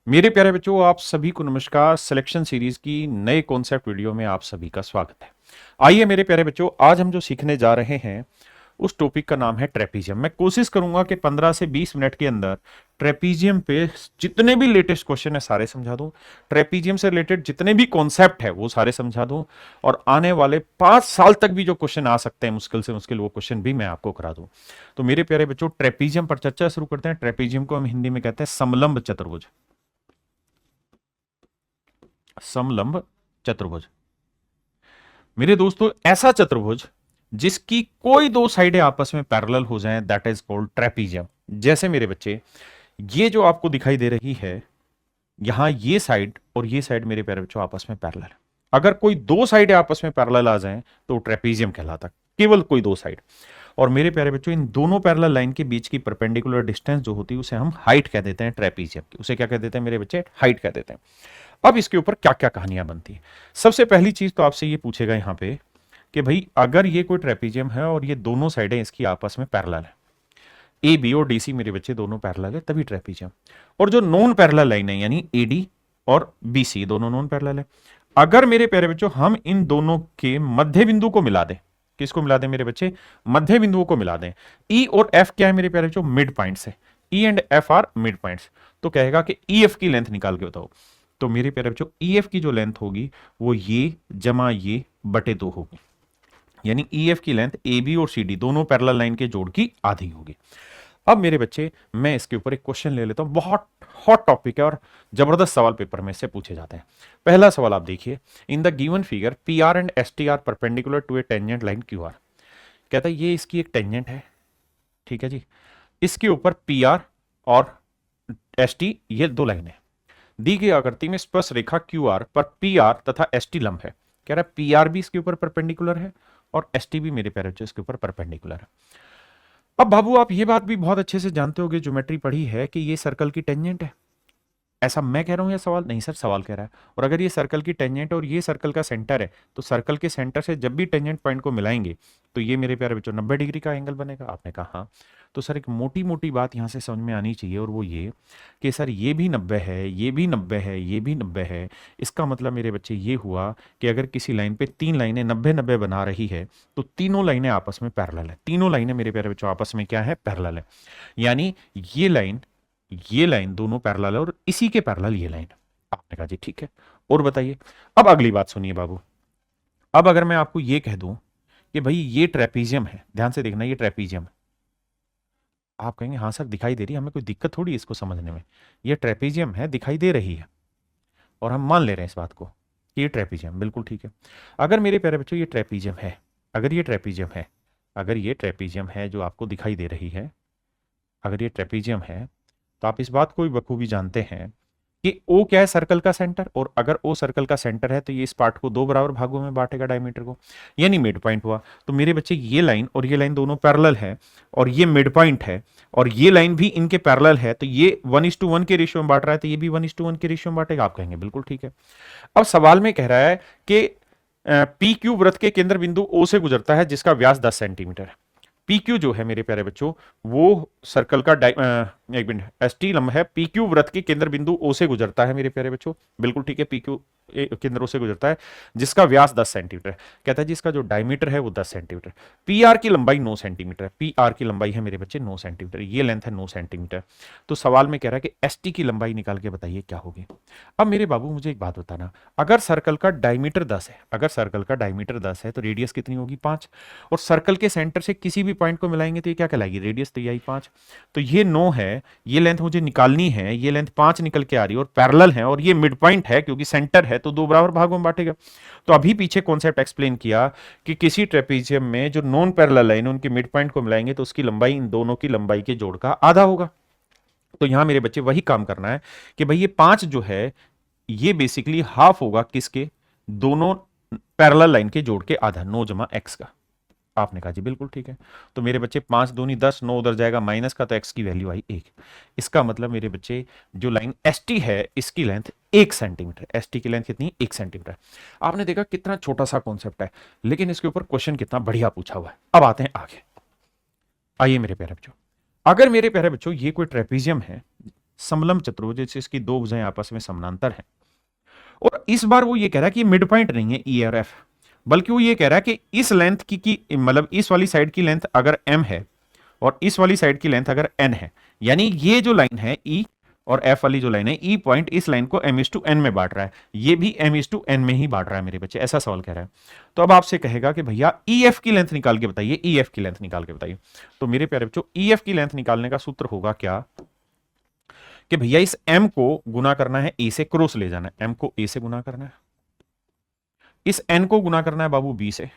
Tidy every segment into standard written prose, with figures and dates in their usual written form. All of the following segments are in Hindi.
मेरे प्यारे बच्चों, आप सभी को नमस्कार। सिलेक्शन सीरीज की नए कॉन्सेप्ट वीडियो में आप सभी का स्वागत है। आइए मेरे प्यारे बच्चों, आज हम जो सीखने जा रहे हैं उस टॉपिक का नाम है ट्रेपीजियम। मैं कोशिश करूंगा कि 15 से 20 मिनट के अंदर ट्रेपीजियम पे जितने भी लेटेस्ट क्वेश्चन है सारे समझा दूं, ट्रेपीजियम से रिलेटेड जितने भी कॉन्सेप्ट है वो सारे समझा दूं, और आने वाले 5 साल तक भी जो क्वेश्चन आ सकते हैं मुश्किल से मुश्किल, वो क्वेश्चन भी मैं आपको करा दूं। तो मेरे प्यारे बच्चों, ट्रेपीजियम पर चर्चा शुरू करते हैं। ट्रेपीजियम को हम हिंदी में कहते हैं समलंब चतुर्भुज। समलंब चतुर्भुज मेरे दोस्तों, ऐसा चतुर्भुज जिसकी कोई दो साइडें आपस में पैरेलल हो जाएं, दैट इज कॉल्ड ट्रेपीजियम। जैसे मेरे बच्चे, ये जो आपको दिखाई दे रही है, यहां ये साइड और ये साइड मेरे प्यारे बच्चों आपस में पैरेलल है। अगर कोई दो साइडें आपस में पैरेलल आ जाएं तो ट्रेपीजियम कहलाता, केवल कोई दो साइड। और मेरे प्यारे बच्चों, इन दोनों पैरेलल लाइन के बीच की परपेंडिकुलर डिस्टेंस जो होती है उसे हम हाइट कह देते हैं ट्रेपीजियम की। उसे क्या कह देते हैं मेरे बच्चे? हाइट कह देते हैं। अब इसके ऊपर क्या क्या कहानियां बनती है। सबसे पहली चीज तो आपसे ये पूछेगा यहां पे कि भाई, अगर ये कोई ट्रेपीजियम है और ये दोनों साइडें इसकी आपस में पैरेलल है, ए बी और डी सी मेरे बच्चे दोनों पैरेलल है, तभी ट्रेपीजियम। और जो नॉन पैरेलल लाइन है यानी ए डी और बी सी दोनों नॉन पैरेलल है, अगर मेरे प्यारे बच्चों हम इन दोनों के मध्य बिंदु को मिला दें, किसको मिला दें मेरे बच्चे? मध्य बिंदुओं को मिला दें। ई और एफ क्या है मेरे प्यारे बच्चों? मिड पॉइंट्स है। E and F R mid points. तो कहेगा कि ई एफ की लेंथ निकाल के बताओ। तो मेरे प्यारे बच्चों, ई एफ की जो लेंथ होगी वो ये जमा ये बटे दो होगी, यानी ई एफ की लेंथ ए बी और सी डी दोनों पैरेलल लाइन के जोड़ की आधी होगी। अब मेरे बच्चे, मैं इसके ऊपर एक क्वेश्चन ले लेता हूं। बहुत हॉट टॉपिक है और जबरदस्त सवाल पेपर में से पूछे जाते हैं। पहला सवाल आप देखिए, in the given figure P R and S T are perpendicular to a tangent line Q R. कहता है ये इसकी एक टेंजेंट है, ठीक है जी। इसके ऊपर पी आर और एस टी ये दो लाइनें, दी गई आकृति में स्पर्श रेखा क्यू आर पर पी आर तथा एस टी लंब है। कह रहा है पी आर भी इसके ऊपर परपेंडिकुलर है और एस टी भी मेरे प्यारे बच्चों इसके ऊपर परपेंडिकुलर है। अब बाबू, आप ये बात भी बहुत अच्छे से जानते होगे, ज्योमेट्री पढ़ी है, कि ये सर्कल की टेंजेंट है। ऐसा मैं कह रहा हूं या सवाल? नहीं सर, सवाल कह रहा है। और अगर ये सर्कल की टेंजेंट और ये सर्कल का सेंटर है, तो सर्कल के सेंटर से जब भी टेंजेंट पॉइंट को मिलाएंगे तो ये मेरे प्यारे बच्चों 90 डिग्री का एंगल बनेगा। आपने कहा हाँ। तो सर, एक मोटी मोटी बात यहां से समझ में आनी चाहिए, और वो ये कि सर ये भी 90 है, ये भी 90 है, ये भी 90 है। इसका मतलब मेरे बच्चे ये हुआ कि अगर किसी लाइन पे तीन लाइनें 90 90 बना रही है तो तीनों लाइनें आपस में पैरेलल है। तीनों लाइनें मेरे प्यारे बच्चों आपस में क्या है? पैरेलल है। यानी ये लाइन दोनों पैरेलल है और इसी के पैरेलल ये लाइन। आपने कहा जी ठीक है। और बताइए, अब अगली बात सुनिए बाबू। अब अगर मैं आपको ये कह दूं कि भाई ये ट्रेपीजियम है, ध्यान से देखना, ये ट्रेपीजियम है। आप कहेंगे हाँ सर दिखाई दे रही है, हमें कोई दिक्कत थोड़ी है इसको समझने में। ये ट्रेपीजियम है, दिखाई दे रही है, और हम मान ले रहे हैं इस बात को कि ये ट्रेपीजियम बिल्कुल ठीक है। अगर मेरे प्यारे बच्चों ये ट्रेपीजियम है, अगर ये ट्रेपीजियम है, अगर ये ट्रेपीजियम है जो आपको दिखाई दे रही है, अगर ये ट्रेपीजियम है, तो आप इस बात को भी बखूबी जानते हैं कि ओ क्या है? सर्कल का सेंटर। और अगर ओ सर्कल का सेंटर है तो ये इस पार्ट को दो बराबर भागों में बांटेगा, डायमीटर को, यानी मिड पॉइंट हुआ। तो मेरे बच्चे, ये लाइन और ये लाइन दोनों पैरेलल है और ये मिड पॉइंट है, और ये लाइन भी इनके पैरेलल है, तो ये 1:1 के रेशियो में बांट रहा है, तो ये भी 1:1 के रेशियो में बांटेगा। आप कहेंगे बिल्कुल ठीक है। अब सवाल में कह रहा है कि पी क्यू वृत्त के केंद्र बिंदु ओ से गुजरता है जिसका व्यास 10 सेंटीमीटर है। पी क्यू जो है मेरे प्यारे बच्चों, वो सर्कल का एक मिनट, एस टी लंब है। पी क्यू वृत्त के केंद्र बिंदु ओ से गुजरता है मेरे प्यारे बच्चों, बिल्कुल ठीक है। पी क्यू केंद्र ओ से गुजरता है जिसका व्यास 10 सेंटीमीटर है। कहता है जिसका जो डायमीटर है वो 10 सेंटीमीटर। पी आर की लंबाई 9 सेंटीमीटर है। पी आर की लंबाई है मेरे बच्चे 9 सेंटीमीटर, ये लेंथ है 9 सेंटीमीटर। तो सवाल में कह रहा है कि एस टी की लंबाई निकाल के बताइए क्या होगी। अब मेरे बाबू मुझे एक बात बताना, अगर सर्कल का डायमीटर 10 है, अगर सर्कल का डायमीटर 10 है तो रेडियस कितनी होगी? 5। और सर्कल के सेंटर से किसी भी पॉइंट को मिलाएंगे तो ये क्या कहलाएगी? रेडियस। तो यही 5। तो ये 9 है, ये लेंथ मुझे निकालनी है, ये लेंथ 5 निकल के आ रही है और पैरेलल है, और ये मिड पॉइंट है क्योंकि सेंटर है, तो दो बराबर भागों में बांटेगा। तो अभी पीछे कॉन्सेप्ट एक्सप्लेन किया कि किसी ट्रेपीजियम में जो नॉन पैरेलल लाइन है उनके मिड पॉइंट को मिलाएंगे तो उसकी लंबाई इन दोनों की लंबाई के जोड़ का आधा होगा। तो यहां मेरे बच्चे वही काम करना है कि भाई ये 5 जो है ये बेसिकली हाफ होगा किसके? दोनों पैरेलल लाइन के जोड़ के आधा, 9 जमा एक्स का। आपने कहा जी बिल्कुल ठीक है। तो मेरे बच्चे 5 दूनी 10, 9 उधर जाएगा माइनस का, तो एक्स की वैल्यू आई 1। इसका मतलब मेरे बच्चे, जो लाइन एस टी है इसकी लेंथ 1 सेंटीमीटर। एस टी की लेंथ कितनी? 1 सेंटीमीटर। आपने देखा कितना छोटा सा कॉन्सेप्ट है, लेकिन इसके ऊपर क्वेश्चन कितना बढ़िया पूछा हुआ है। अब आते हैं आगे। आइए मेरे प्यारे बच्चों, अगर मेरे प्यारे बच्चों ये कोई ट्रेपीजियम है, समलंब चतुर्भुज जिसकी दो भुजाएं आपस में समानांतर हैं। और इस बार वो ये कह रहा है कि मिड पॉइंट नहीं है ई और एफ, बल्कि वो ये कह रहा है कि इस लेंथ की मतलब इस वाली साइड की लेंथ अगर एम है और इस वाली साइड की लेंथ अगर एन है, यानी ये जो लाइन है ई और एफ वाली जो लाइन है, ई पॉइंट इस लाइन को एम इज टू एन में बांट रहा है, ये भी एम इज टू एन में ही बांट रहा है मेरे बच्चे, ऐसा सवाल कह रहा है। तो अब आपसे कहेगा कि भैया ई एफ की लेंथ निकाल के बताइए, ई एफ की लेंथ निकाल के बताइए। तो मेरे प्यारे बच्चों ई एफ की लेंथ निकालने का सूत्र होगा क्या कि भैया इस एम को गुना करना है ए से, क्रॉस ले जाना है, एम को ए से गुना करना है, इस एन को गुना करना है बाबू बी से,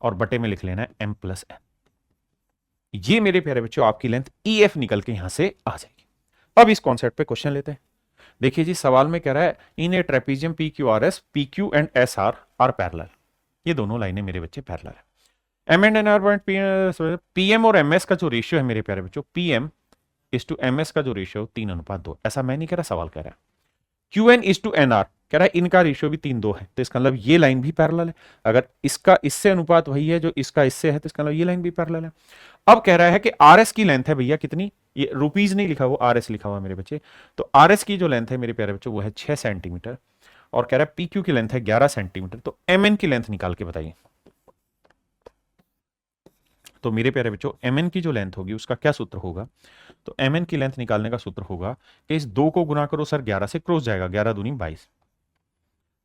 और बटे में लिख लेना है एम प्लस एन। ये मेरे प्यारे बच्चों आपकी लेंथ ई एफ निकल के यहां से आ जाएगी। अब इस कॉन्सेप्ट पे क्वेश्चन लेते हैं। देखिए जी सवाल में कह रहा है in a trapezium P Q R S, P Q and S R parallel. ये दोनों लाइनें मेरे बच्चे पैरेलल है। M and N are point P M और एम एस का जो रेशियो है मेरे प्यारे बच्चों, P M is to M S का जो रेशियो 3:2, ऐसा मैं नहीं कह रहा, सवाल कह रहा है। Q N is to N R, कह रहा है इनका रेशियो भी 3:2 है, तो इसका मतलब ये लाइन भी पैरेलल है। अगर इसका इससे अनुपात वही है जो इसका इससे है, तो इसका मतलब ये लाइन भी पैरेलल है। अब कह रहा है कि आर एस की लेंथ है भैया कितनी, ये रुपीज नहीं लिखा हुआ, आर एस लिखा हुआ मेरे बच्चे। तो आर एस की जो लेंथ है मेरे प्यारे बच्चों वो है 6 सेंटीमीटर, और कह रहा है पी क्यू की लेंथ है 11 सेंटीमीटर। तो एम एन की लेंथ निकाल के बताइए। तो मेरे प्यारे बच्चों एम एन की जो लेंथ होगी उसका क्या सूत्र होगा, तो एम एन की लेंथ निकालने का सूत्र होगा कि इस 2 को गुना करो सर 11 से, क्रॉस जाएगा, 11 दूनी 22,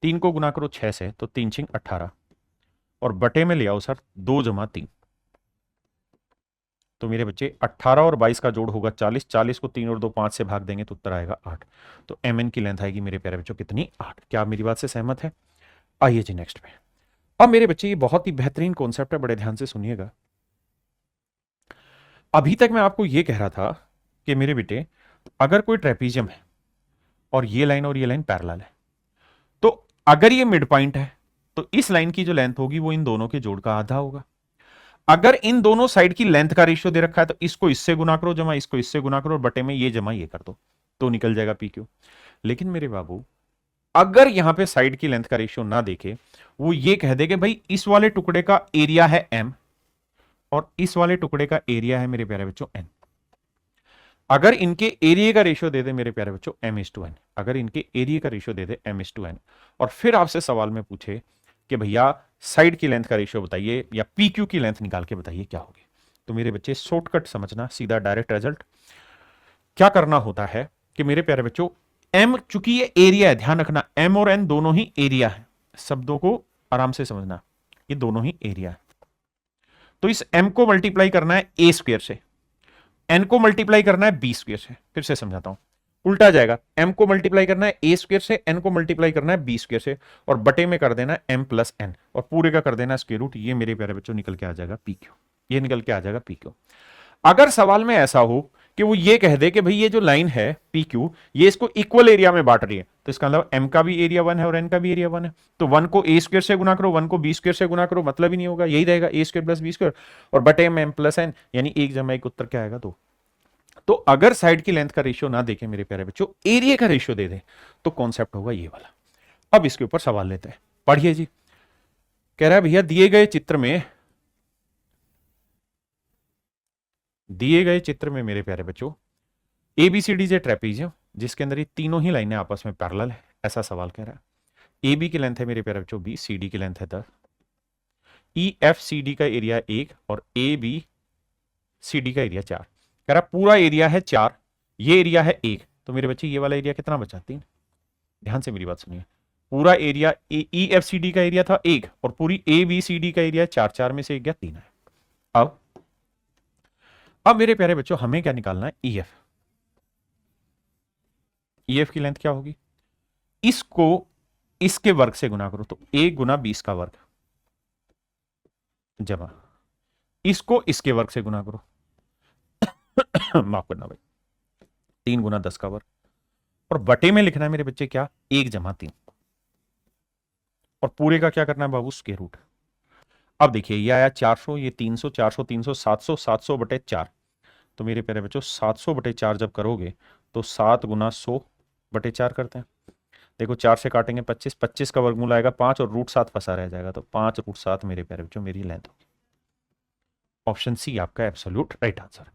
3 को गुना करो 6 से, तो 3 6 18, और बटे में ले आओ सर 2 जमा 3। तो मेरे बच्चे 18 और 22 का जोड़ होगा 40, 40 को 3 और 2 5 से भाग देंगे तो उत्तर आएगा 8। तो एम एन की लेंथ आएगी मेरे प्यारे बच्चों कितनी, 8। क्या आप मेरी बात से सहमत है? आइए जी नेक्स्ट पे। अब मेरे बच्चे ये बहुत ही बेहतरीन कॉन्सेप्ट है, बड़े ध्यान से सुनिएगा। अभी तक मैं आपको ये कह रहा था कि मेरे बेटे अगर कोई ट्रेपीजियम है और ये लाइन पैरेलल है, तो अगर ये मिड पॉइंट है तो इस लाइन की जो लेंथ होगी वो इन दोनों के जोड़ का आधा होगा। अगर इन दोनों साइड की लेंथ का रेशियो दे रखा है तो इसको इससे गुना करो जमा इसको इससे गुना करो और बटे में ये जमा ये कर दो, तो निकल जाएगा पी क्यू। लेकिन मेरे बाबू अगर यहां पे साइड की लेंथ का रेशियो ना देखे, वो ये कह दे कि भाई इस वाले टुकड़े का एरिया है एम और इस वाले टुकड़े का एरिया है मेरे प्यारे बच्चों एन। अगर इनके एरिया का रेशियो दे दे मेरे प्यारे बच्चों एम इज टू एन, अगर इनके एरिया का रेशियो दे दे एम इज टू एन, और फिर आपसे सवाल में पूछे कि भैया साइड की लेंथ का रेशियो बताइए या पी क्यू की लेंथ निकाल के बताइए क्या होगी, तो मेरे बच्चे शॉर्टकट समझना, सीधा डायरेक्ट रिजल्ट। क्या करना होता है कि मेरे प्यारे बच्चों एम, चूंकि ये एरिया है, ध्यान रखना एम और एन दोनों ही एरिया है, शब्दों को आराम से समझना, ये दोनों ही एरिया है। तो इस एम को मल्टीप्लाई करना है ए स्क्वायर से, एन को मल्टीप्लाई करना है बी स्क्वायर से। फिर से समझाता हूं, उल्टा जाएगा, एम को मल्टीप्लाई करना है ए स्क्वायर से, एन को मल्टीप्लाई करना है बी स्क्वायर से, और बटे में कर देना है एम प्लस एन, और पूरे का कर देना स्क्वायर रूट। ये मेरे प्यारे बच्चों निकल के आ जाएगा पी क्यू, ये निकल के आ जाएगा पी क्यू। अगर सवाल में ऐसा हो कि वो ये कह दे कि भाई ये जो लाइन है पी क्यू ये इसको इक्वल एरिया में बांट रही है, तो इसका मतलब एम का भी एरिया 1 है और एन का भी एरिया 1 है, तो 1 को ए स्क्वायर से गुना करो, 1 को बी स्क्वायर से गुना करो, मतलब ही नहीं होगा, यही रहेगा ए स्क्वायर प्लस बी स्क्वायर, और बटे में एम प्लस एन, यानी 1 जमा 1 उत्तर क्या आएगा 2। तो अगर साइड की लेंथ का रेशियो ना देखे मेरे प्यारे बच्चों, एरिया का रेशियो दे दे, तो कॉन्सेप्ट होगा ये वाला। अब इसके ऊपर सवाल लेते हैं, पढ़िए जी। कह रहा है भैया दिए गए चित्र में मेरे प्यारे बच्चों एबीसीडी जे ट्रेपीजियम जिसके अंदर ये तीनों ही लाइनें आपस में पैरेलल है, ऐसा सवाल कह रहा है। ए बी की लेंथ है मेरे प्यारे बच्चों 20, सी डी की लेंथ है 10, ई एफ सी डी का एरिया 1 और ए बी सी डी का एरिया 4। कह रहा पूरा एरिया है 4, ये एरिया है 1, तो मेरे बच्चे ये वाला एरिया कितना बचा 3। ध्यान से मेरी बात सुनिए, पूरा area E F C D का एरिया था 1 और पूरी ए बी सी डी का एरिया 4, 4 में से 1 गया 3 है। अब मेरे प्यारे बच्चों हमें क्या निकालना है, ई एफ। ई एफ की लेंथ क्या होगी, इसको इसके वर्ग से गुना करो, तो 1 गुना 20 का वर्ग जमा इसको इसके वर्ग से गुना करो माफ करना भाई, 3 गुना 10 का वर्ग, और बटे में लिखना है मेरे बच्चे क्या, 1 जमा 3, और पूरे का क्या करना है बाबू स्क्वायर रूट। अब देखिए ये आया 400, ये 300, 400 300 700, 700 बटे 4, तो मेरे प्यारे बच्चों 700 बटे 4 जब करोगे तो 7 गुना 100 बटे 4 करते हैं। देखो 4 से काटेंगे 25, 25 का वर्गमूल आएगा 5 और रूट 7 फंसा रह जाएगा, तो 5 रूट 7 मेरे प्यारे बच्चों मेरी लेंथ होगी। ऑप्शन सी आपका एब्सोल्यूट राइट आंसर।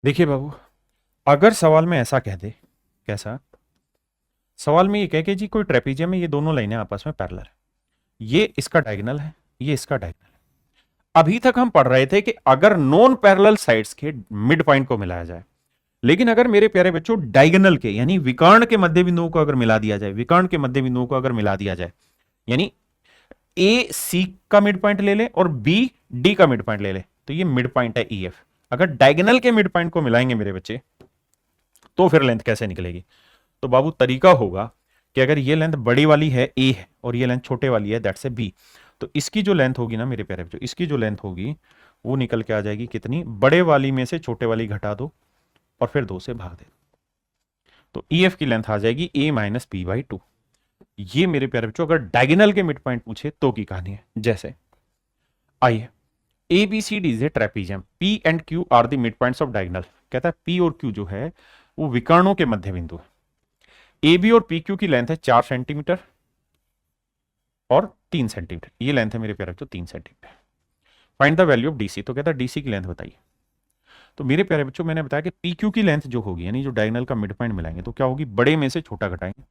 देखिए बाबू, अगर सवाल में ऐसा कह दे, कैसा सवाल में ये कह के जी कोई ट्रेपीजियम में ये दोनों लाइनें आपस में पैरेलल है, ये इसका डायगोनल है, ये इसका डायगोनल है। अभी तक हम पढ़ रहे थे कि अगर नॉन पैरेलल साइड्स के मिड पॉइंट को मिलाया जाए, लेकिन अगर मेरे प्यारे बच्चों डायगोनल के यानी विकर्ण के मध्य बिंदुओं को अगर मिला दिया जाए, विकर्ण के मध्य बिंदुओं को अगर मिला दिया जाए, यानी ए सी का मिड पॉइंट ले ले और बी डी का मिड पॉइंट ले ले, तो ये मिड पॉइंट है ई एफ। अगर डायगोनल के मिड पॉइंट को मिलाएंगे मेरे बच्चे, तो फिर लेंथ कैसे निकलेगी? तो बाबू तरीका होगा कि अगर ये लेंथ बड़ी वाली है ए है और ये लेंथ छोटे वाली है दैट्स ए बी, तो इसकी जो लेंथ होगी ना मेरे प्यारे बच्चों, इसकी जो लेंथ होगी वो निकल के आ जाएगी कितनी, बड़े वाली में से छोटे वाली घटा दो और फिर 2 से भाग दे, तो ई एफ की लेंथ आ जाएगी ए माइनस बी बाई 2। ये मेरे प्यारे बच्चों अगर डायगोनल के मिड पॉइंट पूछे तो की कहानी है। जैसे आइए, A B C D is a trapezium, P and Q are the mid points of diagonal. कहता है पी और क्यू जो है वो विकर्णों के मध्य बिंदु है। ए बी और पी क्यू की लेंथ है 4 सेंटीमीटर और 3 सेंटीमीटर, ये लेंथ है मेरे प्यारे बच्चों 3 centimetre. Find the value of DC, तो कहता है डीसी की लेंथ बताइए। तो मेरे प्यारे बच्चों मैंने बताया कि पी क्यू की लेंथ जो होगी यानी जो डायगोनल का मिड पॉइंट मिलाएंगे तो क्या होगी, बड़े में से छोटा घटाएंगे,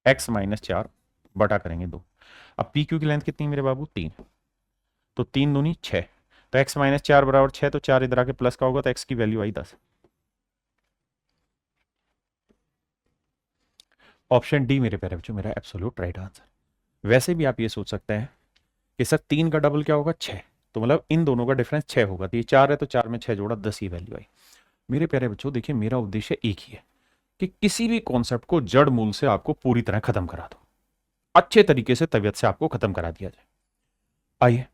एक्स माइनस 4 बटा करेंगे 2। अब पी क्यू की लेंथ कितनी मेरे बाबू, 3, तो 3 दूनी 6, तो एक्स माइनस 4 बराबर 6, तो 4 इधर आके प्लस का होगा तो एक्स की वैल्यू आई 10। ऑप्शन डी मेरे प्यारे बच्चों मेरा एब्सोल्यूट राइट आंसर। वैसे भी आप ये सोच सकते हैं कि सर 3 का डबल क्या होगा 6, तो मतलब इन दोनों का डिफरेंस 6 होगा, तो ये 4 है तो 4 में 6 जोड़ा 10 ही वैल्यू आई। मेरे प्यारे बच्चों देखिए मेरा उद्देश्य एक ही है कि किसी भी कॉन्सेप्ट को जड़ मूल से आपको पूरी तरह खत्म करा दो, अच्छे तरीके से तबियत से आपको खत्म करा दिया जाए। आइए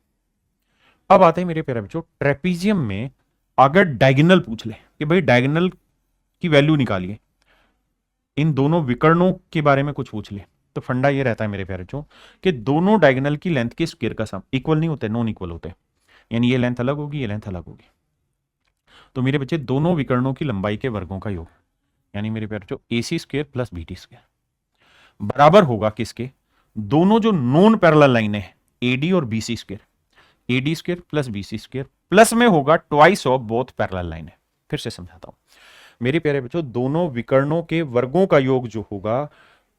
अब आते हैं मेरे प्यारे बच्चों ट्रेपीजियम में, अगर डायगोनल पूछ ले कि भाई डायगोनल की वैल्यू निकालिए, इन दोनों विकर्णों के बारे में कुछ पूछ ले, तो फंडा ये रहता है मेरे प्यारे बच्चों कि दोनों डायगोनल की लेंथ के स्क्वायर का सम इक्वल नहीं होते, नॉन इक्वल होते, यानी ये लेंथ अलग होगी ये लेंथ अलग होगी। तो मेरे बच्चे दोनों विकर्णों की लंबाई के वर्गों का योग, यानी मेरे प्यारे बच्चों A C square plus B T square बराबर होगा किसके, दोनों जो नॉन पैरेलल लाइनें हैं एडी और BC square, AD square plus BC square plus में होगा ट्वाइस ऑफ बोथ पैरेलल लाइनें। फिर से समझाता हूं मेरे प्यारे बच्चों, दोनों विकर्णों के वर्गों का योग जो होगा,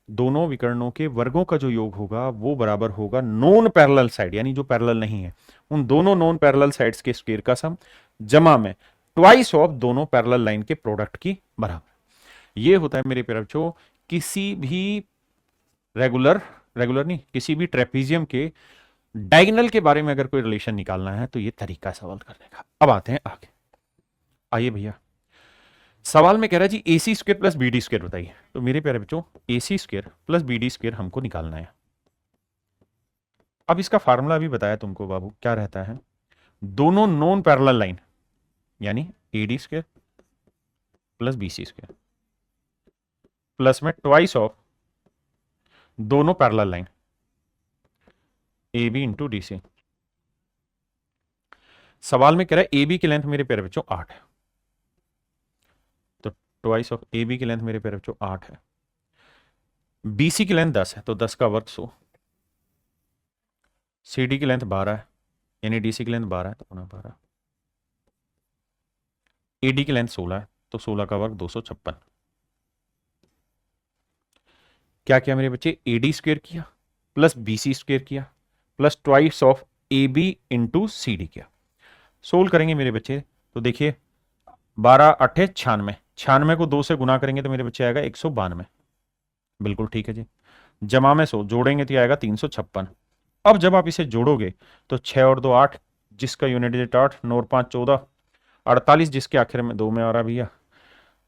दोनों विकर्णों के वर्गों का जो योग होगा वो बराबर होगा नॉन पैरेलल साइड यानी जो पैरेलल नहीं है उन दोनों नॉन पैरेलल साइड्स के स्क्वायर का सम जमा में ट्वाइस ऑफ दोनों पैरेलल लाइन के प्रोडक्ट की बराबर। ये होता है मेरे प्यारे बच्चों किसी भी रेगुलर रेगुलर नहीं किसी भी ट्रेपीजियम के डायगोनल के बारे में अगर कोई रिलेशन निकालना है तो ये तरीका सवाल करने का। अब आते हैं आगे, आइए भैया सवाल में कह रहा है जी A C square plus B D square बताइए। तो मेरे प्यारे बच्चों A C square plus B D square हमको निकालना है। अब इसका फार्मूला भी बताया तुमको बाबू, क्या रहता है, दोनों नॉन पैरेलल लाइन यानी A D square plus B C square plus में ट्वाइस ऑफ दोनों parallel line A B into D C. सवाल में कह रहा है ए बी की लेंथ मेरे प्यारे बच्चों 8 है, तो ट्वाइस ऑफ ए बी की लेंथ मेरे प्यारे बच्चों 8 है, बीसी की लेंथ 10 है तो 10 का वर्ग 100, सी डी की लेंथ 12 है यानी डीसी की लेंथ 12 है तो 12, एडी की लेंथ 16 है तो 16 का वर्ग 256। क्या किया मेरे बच्चे, एडी स्क्वायर किया प्लस बीसी स्क्वायर किया plus twice of A B into C D किया। सोल्व करेंगे मेरे बच्चे तो देखिए 12 8 96, 96 को 2 से गुना करेंगे तो मेरे बच्चे आएगा 192, बिल्कुल ठीक है जी। जमा में 100 जोड़ेंगे तो आएगा 356। अब जब आप इसे जोड़ोगे तो 6 और 2 8, जिसका यूनिट डिजिट 8, 9 और 5 14, 48 जिसके आखिर में 2 में आ रहा भैया,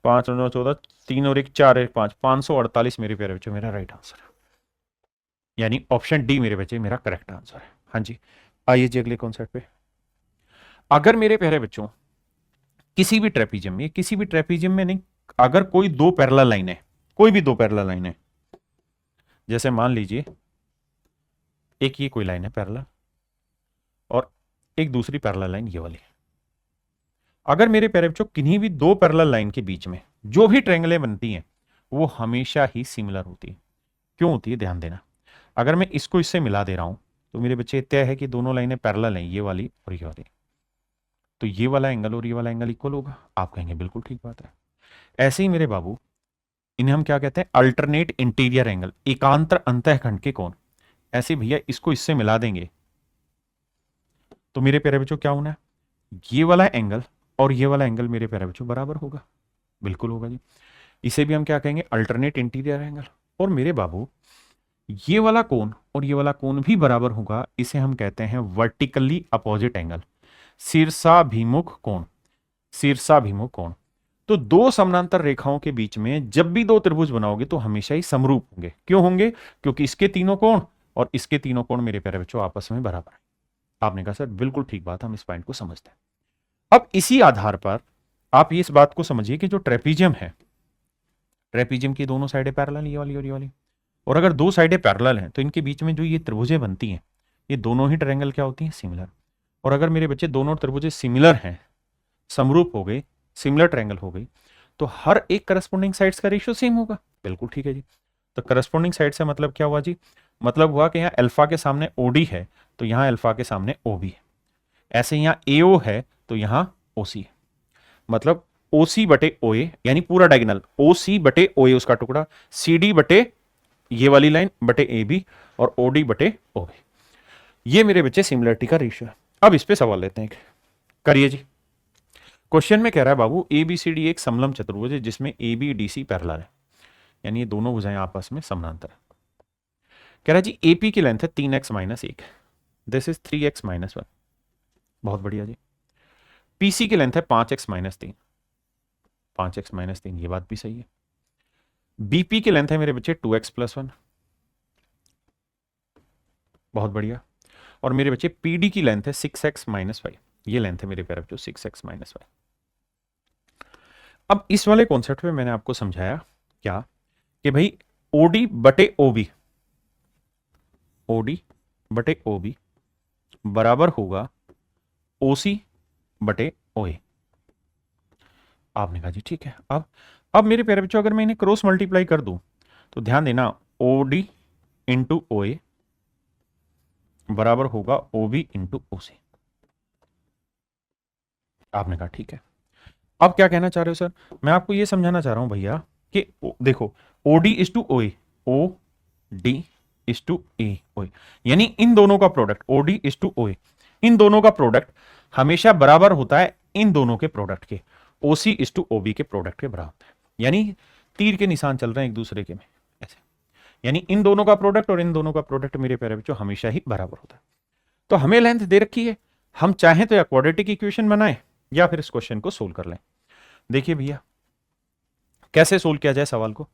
5 और 9 14, 3 और 1 4 1 5, 548 मेरे प्यारे बच्चों मेरा राइट आंसर है, यानी ऑप्शन डी मेरे बच्चे मेरा करेक्ट आंसर है। हाँ जी आइए जी अगले कॉन्सेप्ट पे। अगर मेरे प्यारे बच्चों किसी भी ट्रेपीजियम में नहीं, अगर कोई दो पैरेलल लाइन है, कोई भी दो पैरेलल लाइन है, जैसे मान लीजिए एक ये कोई लाइन है पैरेलल और एक दूसरी पैरेलल लाइन ये वाली है, अगर मेरे प्यारे बच्चों किन्हीं भी दो पैरेलल लाइन के बीच में जो भी ट्रायंगलें बनती हैं वो हमेशा ही सिमिलर होती है। क्यों होती है ध्यान देना, अगर मैं इसको इससे मिला दे रहा हूं तो मेरे बच्चे तय है कि दोनों लाइनें पैरेलल हैं, ये वाली और ये वाली। तो ये वाला एंगल और ये वाला एंगल इक्वल होगा। आप कहेंगे बिल्कुल ठीक बात है। ऐसे ही मेरे बाबू, इन्हें हम क्या कहते हैं, अल्टरनेट इंटीरियर एंगल, एकांतर अंतःखंड के कोण। ऐसे भैया इसको इससे मिला देंगे तो मेरे प्यारे बच्चों क्या होना है, ये वाला एंगल और ये वाला एंगल मेरे प्यारे बच्चों बराबर होगा। बिल्कुल होगा जी। इसे भी हम क्या कहेंगे, अल्टरनेट इंटीरियर एंगल। और मेरे बाबू ये वाला कोण और ये वाला कोण भी बराबर होगा, इसे हम कहते हैं वर्टिकली अपोजिट एंगल, शीर्षाभिमुख कोण, शीर्षाभिमुख कोण। तो दो समानांतर रेखाओं के बीच में जब भी दो त्रिभुज बनाओगे तो हमेशा ही समरूप होंगे। क्यों होंगे? क्योंकि इसके तीनों कोण और इसके तीनों कोण मेरे प्यारे बच्चों आपस में बराबर है। आपने कहा सर बिल्कुल ठीक बात, हम इस पॉइंट को समझते हैं। अब इसी आधार पर आप इस बात को समझिए कि जो ट्रेपीजियम है, ट्रेपीजियम की दोनों साइडें पैरेलल, ये वाली और ये वाली, और अगर दो साइडें पैरेलल हैं तो इनके बीच में जो ये त्रिभुजें बनती हैं, ये दोनों ही ट्रायंगल क्या होती हैं, सिमिलर। और अगर मेरे बच्चे दोनों त्रिभुजें सिमिलर हैं, समरूप हो गई, सिमिलर ट्रायंगल हो गई, तो हर एक करस्पॉन्डिंग साइड्स का रेशियो सेम होगा। बिल्कुल ठीक है जी। तो करस्पॉन्डिंग साइड से मतलब क्या हुआ जी, मतलब हुआ कि यहाँ अल्फा के सामने ओडी है तो यहाँ अल्फा के सामने ओबी है। ऐसे यहाँ एओ है तो यहाँ ओसी है। मतलब ओसी बटे ओए यानी पूरा डायगोनल, ओसी बटे ओए उसका टुकड़ा, सीडी बटे ये वाली लाइन बटे ए बी, और ओडी बटे ओ बी। ये मेरे बच्चे सिमिलरिटी का रेशियो है। अब इस पे सवाल लेते हैं, करिए जी। क्वेश्चन में कह रहा है बाबू ए बी सी डी एक समलंब चतुर्भुज है जिसमें A B D C parallel है, यानी ये दोनों भुजाएं आपस में समानांतर है। कह रहा है जी एपी की लेंथ है 3x-1, दिस इज 3x-1। बहुत बढ़िया जी। पीसी की लेंथ है 5x-3, 5x-3, ये बात भी सही है। बीपी की लेंथ है मेरे बच्चे 2x+1, बहुत बढ़िया। और मेरे बच्चे पीडी की लेंथ है 6x-5, ये लेंथ है मेरे प्यारे बच्चों 6x-5। अब इस वाले कॉन्सेप्ट में मैंने आपको समझाया क्या कि भाई ओडी बटे ओबी, ओडी बटे ओबी बराबर होगा ओसी बटे ओए। आपने कहा जी ठीक है। अब मेरे प्यारे बच्चों अगर मैं इन्हें क्रॉस मल्टीप्लाई कर दूं तो ध्यान देना, ओडी इंटू ओए बराबर होगा ओबी इंटू ओसी। आपने कहा ठीक है। अब क्या कहना चाह रहे हो सर? मैं आपको यह समझाना चाह रहा हूं भैया कि देखो ओडी इज टू ओए, ओ डी इज टू ए ओए, यानी इन दोनों का प्रोडक्ट, ओडी इज टू ओए, इन दोनों का प्रोडक्ट हमेशा बराबर होता है इन दोनों के प्रोडक्ट के, ओसी इज टू ओबी के प्रोडक्ट के बराबर है। यानी तीर के निशान चल रहे हैं एक दूसरे के में ऐसे, यानी इन दोनों का प्रोडक्ट और इन दोनों का प्रोडक्ट मेरे प्यारे बच्चों हमेशा ही बराबर होता है। तो हमें लेंथ दे रखी है, हम चाहें तो या क्वाड्रेटिक इक्वेशन बनाएं या फिर इस क्वेश्चन को सोल्व कर लें। देखिए भैया कैसे सोल्व किया जाए सवाल को।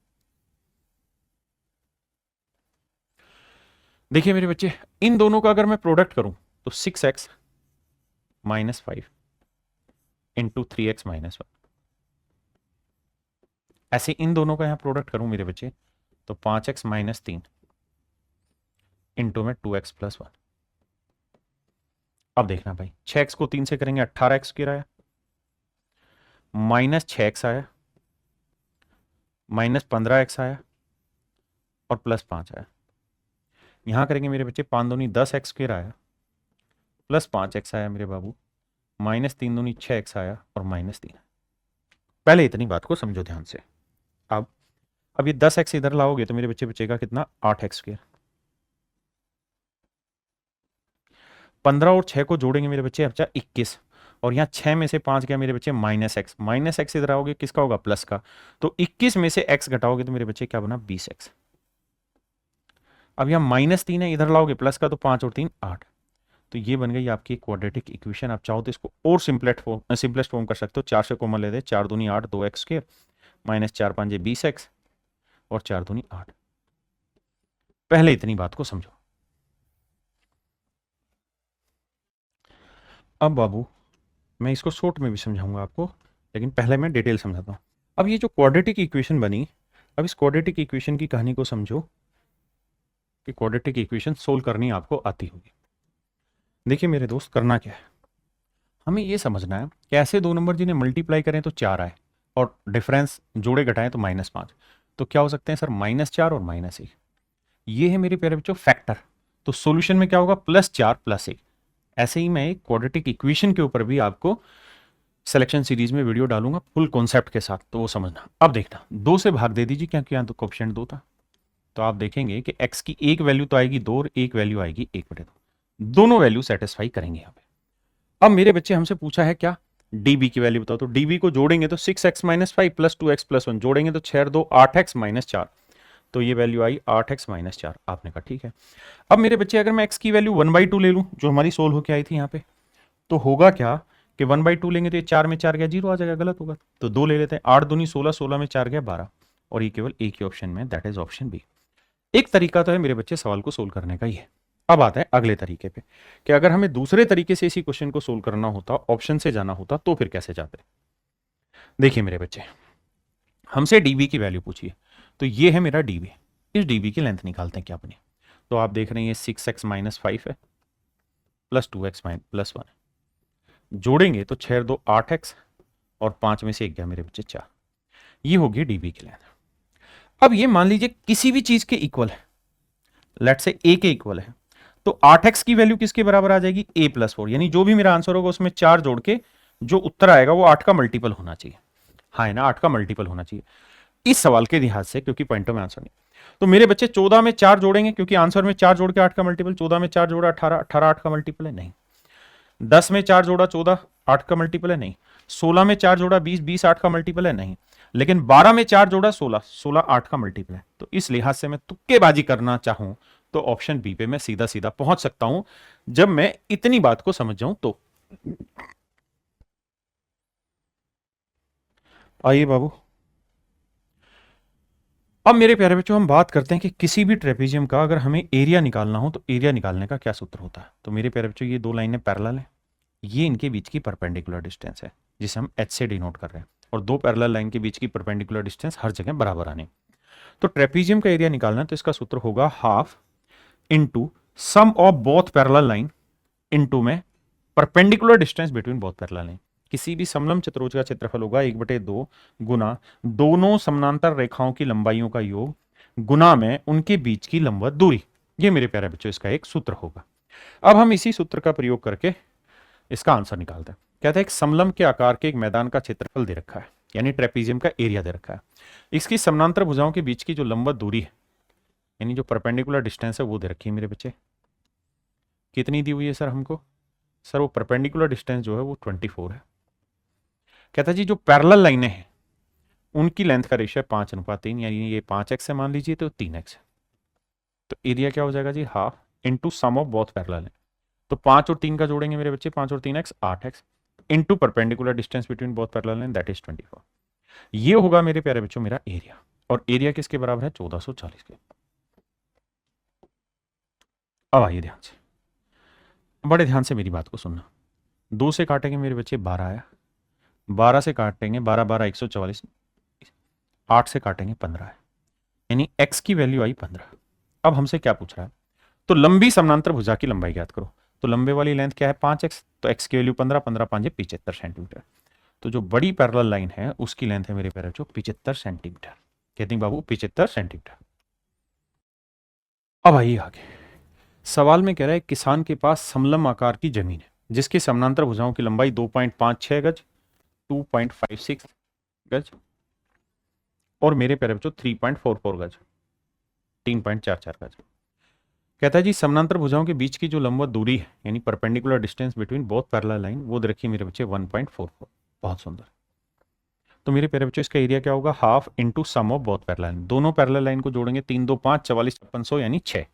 देखिए मेरे बच्चे, इन दोनों का अगर मैं प्रोडक्ट करूं तो 6x-5 इंटू 3x-1, ऐसे इन दोनों का यहां प्रोडक्ट करूं मेरे बच्चे तो 5x-3 इंटू में 2x+1। अब देखना भाई, 6x को 3 से करेंगे 18x आया, -6x आया, -15x आया और +5 आया। यहां करेंगे मेरे बच्चे 5 दूनी 10x² आया, +5x आया मेरे बाबू, -3 दूनी 6x आया और -3। पहले इतनी बात को समझो ध्यान से। अब ये 10x इधर लाओगे तो मेरे बच्चे बचेगा कितना, 8x²। 15 और 6 को जोड़ेंगे मेरे बच्चे बचा 21, और यहाँ 6 में से 5 गया मेरे बच्चे -x, -x इधर आओगे किसका होगा, प्लस का, तो 21 में से x घटाओगे तो मेरे बच्चे क्या बना, 20x। अब यहाँ -3 है, इधर लाओगे प्लस का तो 5 और 3 8, तो ये बन गई आपकी क्वाड्रेटिक इक्वेशन। आप चाहो तो इसको और सिंपलेस्ट फॉर्म कर सकते हो, 4 से कॉमन ले दे, 4 दूनी 8, 2x² -4 5 20x और 4 दूनी 8। पहले इतनी बात को समझो। अब बाबू मैं इसको शॉर्ट में भी समझाऊंगा आपको, लेकिन पहले मैं डिटेल समझाता हूं। अब ये जो क्वाड्रेटिक इक्वेशन बनी, अब इस क्वाड्रेटिक इक्वेशन की कहानी को समझो कि क्वाड्रेटिक इक्वेशन सोल्व करनी आपको आती होगी। देखिए मेरे दोस्त, करना क्या है, हमें ये समझना है कि ऐसे दो नंबर जिन्हें मल्टीप्लाई करें तो 4 आए और डिफरेंस जोड़े घटाएं तो -5, तो क्या हो सकते हैं सर, -4 और -1। ये है मेरे प्यारे बच्चों फैक्टर। तो सॉल्यूशन में क्या होगा, +4 + 1, ऐसे ही मैं एक क्वाड्रेटिक इक्वेशन के ऊपर भी आपको सिलेक्शन सीरीज में वीडियो डालूंगा फुल कॉन्सेप्ट के साथ, तो वो समझना। अब देखना, 2 से भाग दे दीजिए क्योंकि यहाँ तो कोएफिशिएंट 2 था, तो आप देखेंगे कि x की एक वैल्यू तो आएगी 2 और एक वैल्यू आएगी 1/2। दोनों वैल्यू सेटिस्फाई करेंगे यहाँ पे। अब मेरे बच्चे हमसे पूछा है क्या, db की वैल्यू बताओ। तो db को जोड़ेंगे तो 6x - 5 प्लस 2x + 1 जोड़ेंगे तो 6 2 8x - 4, तो ये वैल्यू आई 8x - 4। आपने कहा ठीक है। अब मेरे बच्चे अगर मैं x की वैल्यू 1/2 ले लूं जो हमारी सोल्व होके आई थी यहाँ पे, तो होगा क्या कि 1/2 लेंगे तो ये 4 में 4 गया 0 आ जाएगा, गलत होगा। तो 2 ले लेते हैं, 8 दूनी 16, 16 में 4 गया 12, और ये केवल एक ही ऑप्शन में, दैट इज ऑप्शन बी। एक तरीका तो है मेरे बच्चे सवाल को सोल्व करने का ये। अब आता है अगले तरीके पे कि अगर हमें दूसरे तरीके से इसी क्वेश्चन को सोल्व करना होता, ऑप्शन से जाना होता, तो फिर कैसे जाते। देखिए मेरे बच्चे, हमसे डीबी की वैल्यू पूछिए, तो ये है मेरा डीबी। इस डीबी की लेंथ निकालते हैं क्या अपनी। तो आप देख रहे हैं ये 6x - 5 है प्लस 2x + 1 है, जोड़ेंगे तो 6 2 8x और 5 में से 1 गया मेरे बच्चे 4। ये होगी डीबी की लेंथ। अब ये मान लीजिए किसी भी चीज के इक्वल है, लेट से a के इक्वल है, तो 8x की वैल्यू किसके बराबर आ जाएगी, a + 4, यानी जो भी मेरा आंसर होगा उसमें 4 जोड़ के जो उत्तर आएगा वो 8 का मल्टीपल होना चाहिए। हाँ है ना, 8 का मल्टीपल होना चाहिए इस सवाल के लिहाज से, क्योंकि पॉइंटों में आंसर नहीं। तो मेरे बच्चे 14 में 4 जोड़ेंगे, क्योंकि आंसर में 4 जोड़ के 8 का मल्टीपल, 14 में 4 जोड़ा 18, 18 8 का मल्टीपल है नहीं। 10 में 4 जोड़ा 14, 8 का मल्टीपल है नहीं। 16 में 4 जोड़ा 20, 20 8 का मल्टीपल है नहीं। लेकिन 12 में 4 जोड़ा 16, 16 8 का मल्टीपल है। तो इस लिहाज से मैं तुक्केबाजी करना चाहूं तो ऑप्शन बी पे मैं सीधा सीधा पहुंच सकता हूं, जब मैं इतनी बात को समझ जाऊं तो। आइए बाबू, अब मेरे प्यारे बच्चों हम बात करते हैं कि किसी भी ट्रेपेजियम का अगर हमें एरिया निकालना हो तो एरिया निकालने का क्या सूत्र होता है। तो मेरे प्यारे बच्चों ये 2 लाइनें पैरेलल हैं, ये इनके बीच की परपेंडिकुलर डिस्टेंस है जिसे हम h से डिनोट कर रहे हैं, और 2 पैरेलल लाइन के बीच की परपेंडिकुलर डिस्टेंस हर जगह बराबर आने। तो ट्रेपेजियम का एरिया निकालना है तो इसका सूत्र होगा half into sum of both parallel line into में perpendicular distance between both parallel line. किसी भी समलंब चतुर्भुज का क्षेत्रफल होगा 1/2 गुना दोनों समानांतर रेखाओं की लंबाइयों का योग गुना में उनके बीच की लंबवत दूरी। ये मेरे प्यारे बच्चों इसका एक सूत्र होगा। अब हम इसी सूत्र का प्रयोग करके इसका आंसर निकालते हैं। कहते हैं एक समलंब के आकार के एक मैदान का क्षेत्रफल दे रखा है, यानी ट्रेपेजियम का एरिया दे रखा है। इसकी समानांतर भुजाओं के बीच की जो लंबवत दूरी है, यानी जो परपेंडिकुलर डिस्टेंस है, वो दे रखी है मेरे बच्चे। कितनी दी हुई है सर हमको? सर वो परपेंडिकुलर डिस्टेंस जो है वो 24 है। कहता है जी जो पैरेलल लाइनें हैं उनकी लेंथ का रेशियो है 5:3, यानी ये 5x से मान लीजिए तो 3x है। तो एरिया क्या हो जाएगा जी, half into sum of both parallel है। तो 5 और 3 का जोड़ेंगे मेरे बच्चे, 5 और 3x 8x into perpendicular distance between both parallel line, that is 24। ये होगा मेरे प्यारे बच्चों मेरा एरिया, और एरिया किसके बराबर है, 1440 के। अब आइए ध्यान से, बड़े ध्यान से मेरी बात को सुनना। 2 से काटेंगे मेरे बच्चे 12 आया, 12 से काटेंगे 12 12 144, 8 से काटेंगे 15 है, यानी x की वैल्यू आई 15। अब हमसे क्या पूछ रहा है, तो लंबी समानांतर भुजा की लंबाई ज्ञात करो। तो लंबे वाली लेंथ क्या है 5x, तो x की वैल्यू 15, 15 5 75 सेंटीमीटर। तो जो बड़ी पैरेलल लाइन है उसकी लेंथ है मेरे प्यारे बच्चों 75 सेंटीमीटर। कहते हैं बाबू 75 सेंटीमीटर। अब आइए आगे, सवाल में कह रहा है किसान के पास समलंब आकार की जमीन है जिसकी समानांतर भुजाओं की लंबाई 2.56 गज, 2.56 गज और मेरे प्यारे बच्चों 3.44 गज, 3.44 गज। कहता है जी समानांतर भुजाओं के बीच की जो लंबवत दूरी है, यानी perpendicular distance between both parallel line, वो दे रखी है मेरे बच्चे 1.44। बहुत सुंदर। तो मेरे प्यारे बच्चों इसका एरिया क्या होगा, half into sum of both parallel line. दोनों पैरेलल लाइन को जोड़ेंगे 3 2 5 44 5600, यानी 6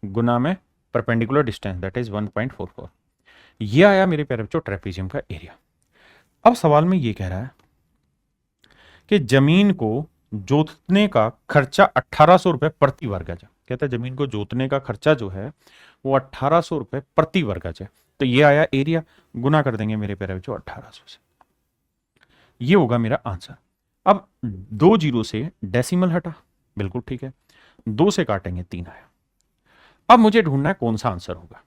गुना में परपेंडिकुलर डिस्टेंस, दैट इज 1.44। ये आया मेरे प्यारे बच्चों ट्रेपेजियम का एरिया। अब सवाल में ये कह रहा है कि जमीन को जोतने का खर्चा 1800 रुपए प्रति वर्ग गज। कहता है जमीन को जोतने का खर्चा जो है वो 1800 रुपए प्रति वर्ग गज है। तो ये आया एरिया, गुना कर देंगे मेरे प्यारे बच्चों 1800 से, ये होगा मेरा आंसर। अब 2 जीरो से डेसिमल हटा, बिल्कुल ठीक है, 2 से काटेंगे 3 आया। अब मुझे ढूंढना है कौन सा आंसर होगा।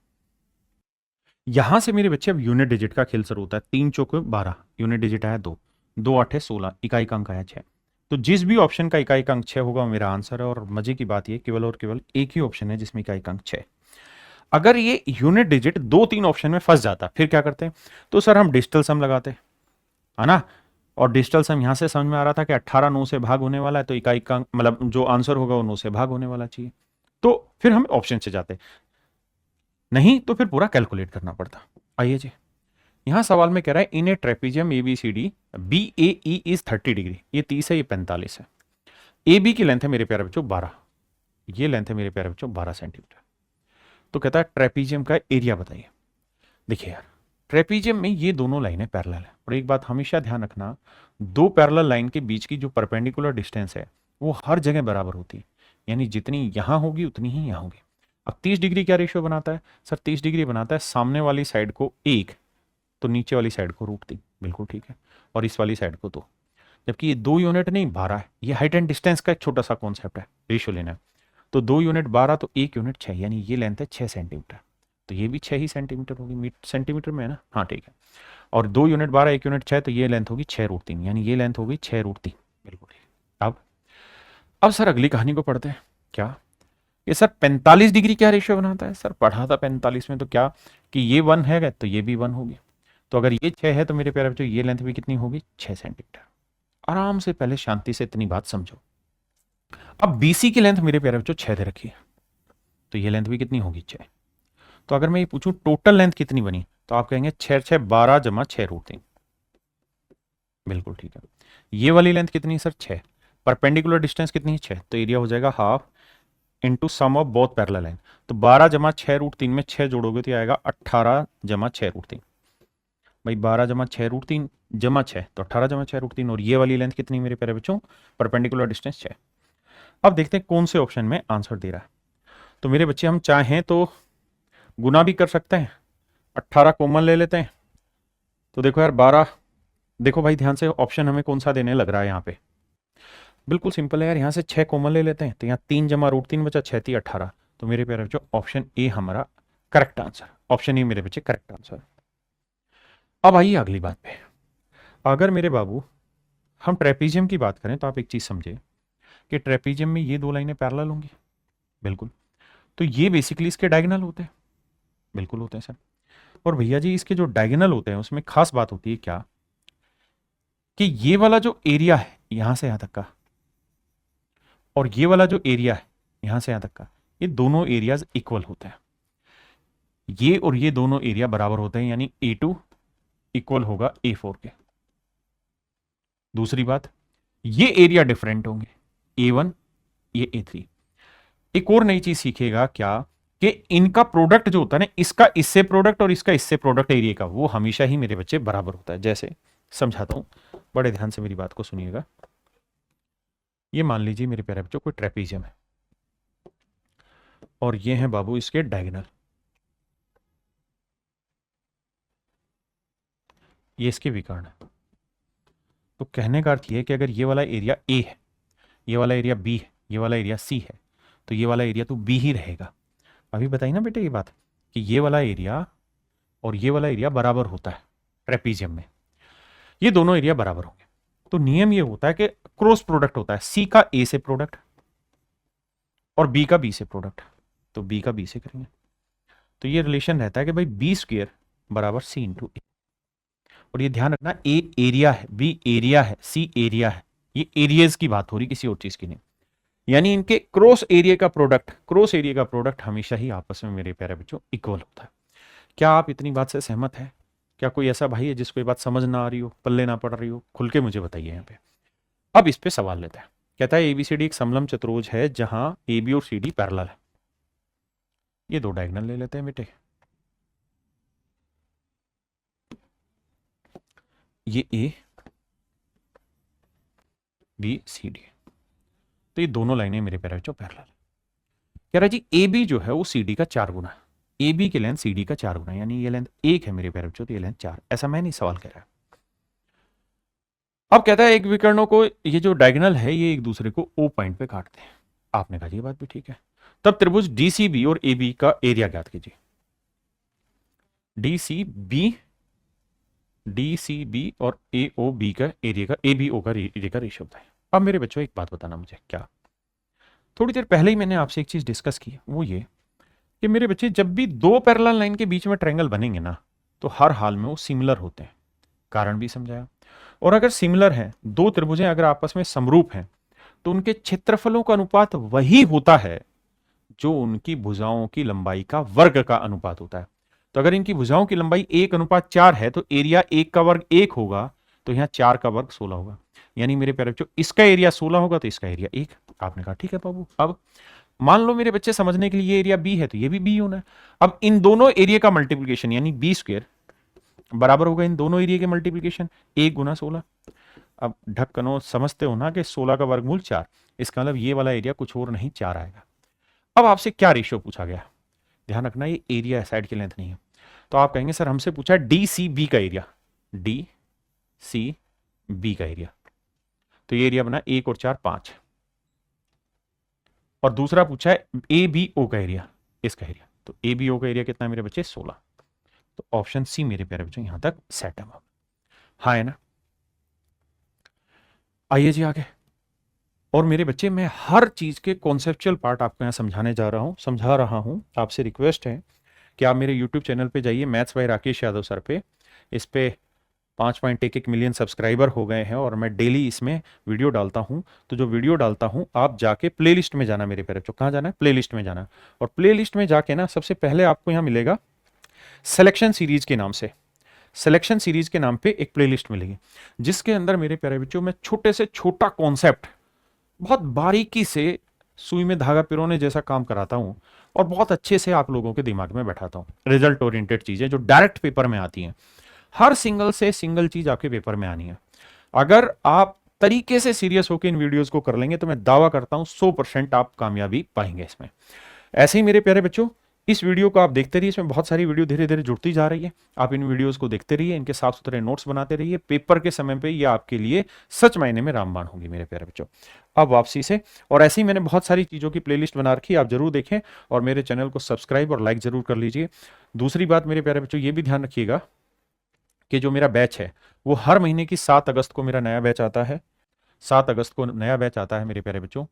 यहां से मेरे बच्चे अब यूनिट डिजिट का खेल शुरू होता है। 3 चौके 12, यूनिट डिजिट आया 2, 2 8 16, इकाई का अंक आया 6। तो जिस भी ऑप्शन का इकाई का अंक 6 होगा वो मेरा आंसर है। और मजे की बात ये केवल और केवल एक ही ऑप्शन है जिसमें इकाई का अंक 6। अगर ये यूनिट डिजिट 2-3 ऑप्शन में फंस जाता फिर क्या करते हैं? तो सर हम डिजिटल सम लगाते, है ना। और डिजिटल सम यहां से समझ में आ रहा था कि 18 9 से भाग होने वाला है, तो इकाई का मतलब जो आंसर होगा वो 9 से भाग होने वाला चाहिए। तो फिर हम ऑप्शन से जाते, नहीं तो फिर पूरा कैलकुलेट करना पड़ता। आइए जी, यहां सवाल में कह रहा है in a trapezium A B C D B A E is 30 degree, ये 30 है, ये 45 है। ए बी की लेंथ है मेरे प्यारे बच्चों 12, ये लेंथ है मेरे प्यारे बच्चों 12 सेंटीमीटर। तो कहता है ट्रेपीजियम का एरिया बताइए। देखिए यार, ट्रेपीजियम में ये दोनों लाइनें पैरेलल है, और एक बात हमेशा ध्यान रखना, दो पैरेलल लाइन के बीच की जो परपेंडिकुलर डिस्टेंस है वो हर जगह बराबर होती है, यानी जितनी यहां होगी उतनी ही यहां होगी। अब 30 डिग्री क्या रेशियो बनाता है? सर 30 डिग्री बनाता है सामने वाली साइड को 1, तो नीचे वाली साइड को √3, बिल्कुल ठीक है, और इस वाली साइड को 2। जबकि ये 2 यूनिट नहीं 12 है, ये हाइट एंड डिस्टेंस का एक छोटा सा कॉन्सेप्ट है, रेशियो लेना है। तो 2 यूनिट 12 तो 1 यूनिट 6, यानी ये लेंथ है 6 सेंटीमीटर, तो ये भी 6 ही सेंटीमीटर होगी, सेंटीमीटर में है ना, हाँ ठीक है। और 2 यूनिट 12 1 यूनिट 6, तो ये लेंथ होगी 6√3, यानी ये लेंथ होगी 6√3, बिल्कुल ठीक। अब सर अगली कहानी को पढ़ते हैं। क्या ये सर 45 डिग्री क्या रेशियो बनाता है? सर पढ़ा था 45 में, तो क्या कि ये 1 है तो ये भी 1 होगी, तो अगर ये 6 है तो मेरे प्यारे बच्चों ये लेंथ भी कितनी होगी? 6 सेंटीमीटर। आराम से पहले शांति से इतनी बात समझो। अब बीसी की लेंथ मेरे प्यारे बच्चों 6 दे रखी है, तो ये लेंथ भी कितनी होगी? 6। तो अगर मैं ये पूछूं टोटल लेंथ कितनी बनी, तो आप कहेंगे 6 6 12 जमा 6√3, बिल्कुल ठीक है। ये वाली लेंथ कितनी है सर? 6। परपेंडिकुलर डिस्टेंस कितनी है? 6, तो एरिया हो जाएगा half into sum of both parallel line. तो 12 जमा 6√3 में 6 जोड़ोगे तो ये आएगा 18 जमा 6√3। भाई 12 जमा 6√3 जमा 6, तो 18 जमा 6√3, और ये वाली लेंथ कितनी मेरे प्यारे बच्चों? Perpendicular distance 6। अब देखते हैं कौन से ऑप्शन में आंसर दे रहा है। तो मेरे बच्चे हम चाहें तो गुना भी कर सकते हैं, 18 कॉमन ले लेते हैं, तो देखो यार 12, देखो भाई ध्यान से ऑप्शन हमें कौन सा देने लग रहा है यहाँ पे, बिल्कुल सिंपल है यार, यहाँ से 6 कॉमन ले लेते हैं, तो यहाँ 3 जमा √3 बचा, 6 3 18, तो मेरे प्यारे बच्चों ऑप्शन ए हमारा करेक्ट आंसर, ऑप्शन ए मेरे बच्चे करेक्ट आंसर। अब आइए अगली बात पे, अगर मेरे बाबू हम ट्रेपीजियम की बात करें तो आप एक चीज समझे कि ट्रेपीजियम में ये दो लाइनें पैरेलल होंगी, बिल्कुल, तो ये बेसिकली इसके डायगोनल होते हैं, बिल्कुल होते हैं सर। और भैया जी इसके जो डायगोनल होते हैं उसमें खास बात होती है क्या, कि ये वाला जो एरिया है यहां से यहां तक का, और ये वाला जो एरिया है यहां से यहां तक का, ये दोनों एरियाज इक्वल होते हैं, ये और ये दोनों एरिया बराबर होते हैं, यानी A2 इक्वल होगा A4 के। दूसरी बात, ये एरिया डिफरेंट होंगे, A1 ये A3। एक और नई चीज सीखेगा क्या, कि इनका प्रोडक्ट जो होता है ना, इसका इससे प्रोडक्ट और इसका इससे प्रोडक्ट एरिया का, वो हमेशा ही मेरे बच्चे बराबर होता है। जैसे समझाता हूं, बड़े ध्यान से मेरी बात को सुनिएगा। ये मान लीजिए मेरे प्यारे बच्चों कोई ट्रेपीजियम है, और ये है बाबू इसके डायगोनल, ये इसके विकर्ण है। तो कहने का अर्थ ये है कि अगर ये वाला एरिया ए है, ये वाला एरिया बी है, ये वाला एरिया सी है, तो ये वाला एरिया तो बी ही रहेगा। अभी बताइए ना बेटे ये बात, कि ये वाला एरिया और ये वाला एरिया बराबर होता है ट्रेपीजियम में, ये दोनों एरिया बराबर होंगे। तो नियम ये होता है कि क्रॉस प्रोडक्ट होता है, सी का ए से प्रोडक्ट और बी का बी से प्रोडक्ट, तो बी का बी से करेंगे, तो ये रिलेशन रहता है कि भाई B² बराबर सी इंटू ए। और ये ध्यान रखना, ए एरिया है, बी एरिया है, सी एरिया है, ये एरियाज की बात हो रही, किसी और चीज की नहीं। यानी इनके क्रॉस एरिया का प्रोडक्ट, क्रॉस एरिया का प्रोडक्ट हमेशा ही आपस में मेरे प्यारे बच्चों इक्वल होता है। क्या आप इतनी बात से सहमत है? क्या कोई ऐसा भाई है जिसको ये बात समझ ना आ रही हो, पल्ले ना पड़ रही हो? खुल के मुझे बताइए यहाँ पे। अब इस पे सवाल लेते हैं। कहता है ABCD एक समलंब चतुर्भुज है जहां AB और CD पैरेलल है। ये दो डायगोनल ले लेते हैं बेटे, ये A B C D, तो ये दोनों लाइनें मेरे प्यारे बच्चों पैरेलल है। कह रहा है जी AB जो है वो CD का 4 गुना है, AB की लेंथ CD का 4 गुना, यानी ये लेंथ 1 है मेरे प्यारे बच्चों, तो ये लेंथ 4, ऐसा मैं नहीं सवाल कह रहा है। अब कहता है एक विकर्णों को, ये जो डायगोनल है ये एक दूसरे को O पॉइंट पे काटते हैं। आपने कहा ये बात भी ठीक है, तब त्रिभुज DCB और AB का एरिया ज्ञात कीजिए। DCB और AOB का एरिया का, ABO का एरिया का रेशियो होता है। अब मेरे बच्चों एक बात बताना मुझे, क्या थोड़ी देर पहले ही मैंने आपसे एक चीज डिस्कस की, वो ये कि मेरे बच्चे जब भी दो पैरेलल लाइन के बीच में ट्रायंगल बनेंगे ना, तो हर हाल में वो सिमिलर होते हैं। कारण भी समझाया। और अगर सिमिलर है, दो त्रिभुजें अगर आपस में समरूप हैं, तो उनके क्षेत्रफलों का अनुपात वही होता है जो उनकी भुजाओं की लंबाई का वर्ग का अनुपात होता है। तो अगर इनकी भुजाओं की लंबाई 1:4 है, तो एरिया 1 का वर्ग 1 होगा, तो यहां 4 का वर्ग 16 होगा। यानी मेरे प्यारे बच्चों, इसका एरिया 16 होगा तो इसका एरिया 1। आपने कहा ठीक है बाबू। अब मान लो मेरे बच्चे समझने के लिए ये एरिया बी है, तो ये भी बी होना है। अब इन दोनों एरिया का मल्टीप्लीकेशन यानी बी स्क्वायर बराबर होगा इन दोनों एरिया के मल्टीप्लीकेशन 1 गुना 16। अब ढक्कनों समझते हो ना कि 16 का वर्गमूल 4, इसका मतलब ये वाला एरिया कुछ और नहीं 4 आएगा। अब आपसे क्या रेशियो पूछा गया, ध्यान रखना ये एरिया साइड की लेंथ नहीं है। तो आप कहेंगे सर हमसे पूछा डी सी बी का एरिया, डी सी बी का एरिया, तो ये एरिया बना 1 और 4 5। और दूसरा पूछा है ए बी ओ का एरिया, इसका एरिया, तो ए बी ओ का एरिया कितना है मेरे बच्चे 16। तो ऑप्शन सी मेरे प्यारे बच्चों यहां तक सेट है। हाँ है ना। आइए जी आगे। और मेरे बच्चे मैं हर चीज के कॉन्सेप्चुअल पार्ट आपको यहां समझा रहा हूं। आपसे रिक्वेस्ट है कि आप मेरे यूट्यूब चैनल पे जाइए, maths by Rakesh Yadav sir पे। इस पे 5.11 मिलियन सब्सक्राइबर हो गए हैं और मैं डेली इसमें वीडियो डालता हूं। तो जो वीडियो डालता हूं आप जाके प्लेलिस्ट में जाना मेरे प्यारे बच्चों। कहाँ जाना है? प्लेलिस्ट में जाना। और प्लेलिस्ट में जाके ना सबसे पहले आपको यहाँ मिलेगा सिलेक्शन सीरीज के नाम से, सिलेक्शन सीरीज के नाम पे एक प्लेलिस्ट मिलेगी, जिसके अंदर मेरे प्यारे बच्चों मैं छोटे से छोटा कॉन्सेप्ट बहुत बारीकी से सुई में धागा पिरोने जैसा काम कराता हूं और बहुत अच्छे से आप लोगों के दिमाग में बैठाता हूं। रिजल्ट ओरिएंटेड चीजें जो डायरेक्ट पेपर में आती हैं, हर सिंगल से सिंगल चीज आपके पेपर में आनी है। अगर आप तरीके से सीरियस होकर इन वीडियोस को कर लेंगे तो मैं दावा करता हूं 100% आप कामयाबी पाएंगे इसमें। ऐसे ही मेरे प्यारे बच्चों, इस वीडियो को आप देखते रहिए, इसमें बहुत सारी वीडियो धीरे धीरे जुड़ती जा रही है। आप इन वीडियोस को देखते रहिए, इनके साफ सुथरे नोट्स बनाते रहिए। पेपर के समय पे ये आपके लिए सच मायने में रामबाण होगी मेरे प्यारे बच्चों। अब वापसी से, और ऐसे ही मैंने बहुत सारी चीज़ों की प्लेलिस्ट बना रखी है, आप जरूर देखें और मेरे चैनल को सब्सक्राइब और लाइक जरूर कर लीजिए। दूसरी बात मेरे प्यारे बच्चों, ये भी ध्यान रखिएगा कि जो मेरा बैच है वो हर महीने की 7 अगस्त को मेरा नया बैच आता है। 7 अगस्त को नया बैच आता है मेरे प्यारे बच्चों,